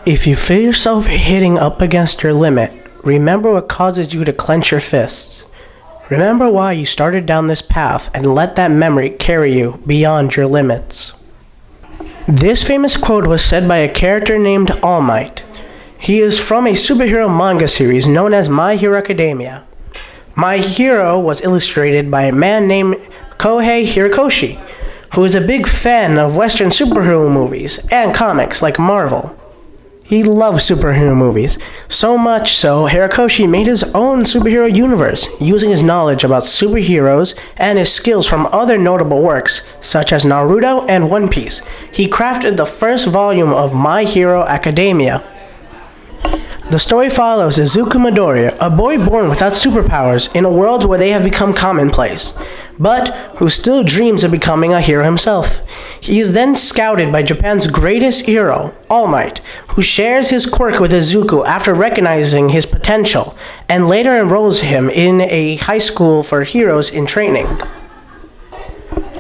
If you feel yourself hitting up against your limit, remember what causes you to clench your fists. Remember why you started down this path and let that memory carry you beyond your limits. This famous quote was said by a character named All Might. He is from a superhero manga series known as My Hero Academia. My Hero was illustrated by a man named Kohei Hirikoshi, who is a big fan of Western superhero movies and comics like Marvel. He loves superhero movies, so much so Hirikoshi made his own superhero universe using his knowledge about superheroes and his skills from other notable works such as Naruto and One Piece. He crafted the first volume of My Hero Academia. The story follows Izuku Midoriya, a boy born without superpowers in a world where they have become commonplace, but who still dreams of becoming a hero himself. He is then scouted by Japan's greatest hero, All Might, who shares his quirk with Izuku after recognizing his potential, and later enrolls him in a high school for heroes in training.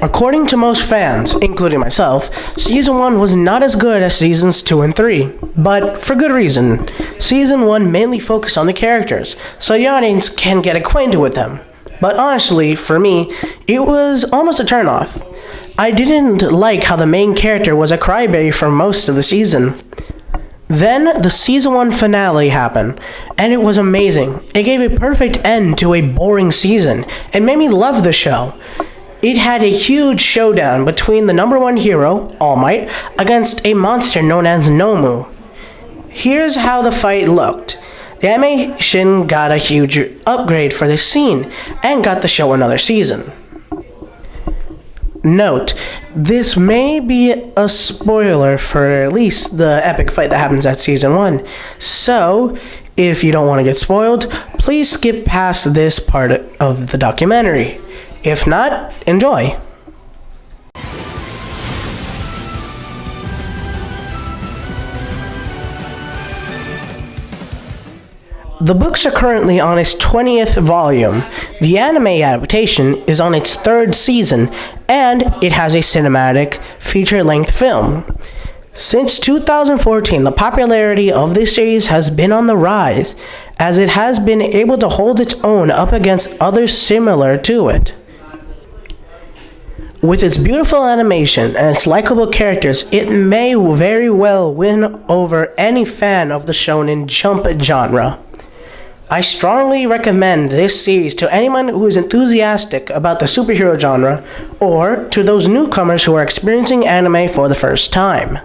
According to most fans, including myself, Season 1 was not as good as Seasons 2 and 3, but for good reason. Season 1 mainly focused on the characters, so the audience can get acquainted with them. But honestly, for me, it was almost a turnoff. I didn't like how the main character was a crybaby for most of the season. Then, the Season 1 finale happened, and it was amazing. It gave a perfect end to a boring season, and made me love the show. It had a huge showdown between the number one hero, All Might, against a monster known as Nomu. Here's how the fight looked. The animation got a huge upgrade for this scene, and got the show another season. Note, this may be a spoiler for at least the epic fight that happens at Season 1, so if you don't want to get spoiled, please skip past this part of the documentary. If not, enjoy. The books are currently on its 20th volume. The anime adaptation is on its 3rd season, and it has a cinematic feature-length film. Since 2014, the popularity of this series has been on the rise, as it has been able to hold its own up against others similar to it. With its beautiful animation and its likable characters, it may very well win over any fan of the shonen jump genre. I strongly recommend this series to anyone who is enthusiastic about the superhero genre, or to those newcomers who are experiencing anime for the first time.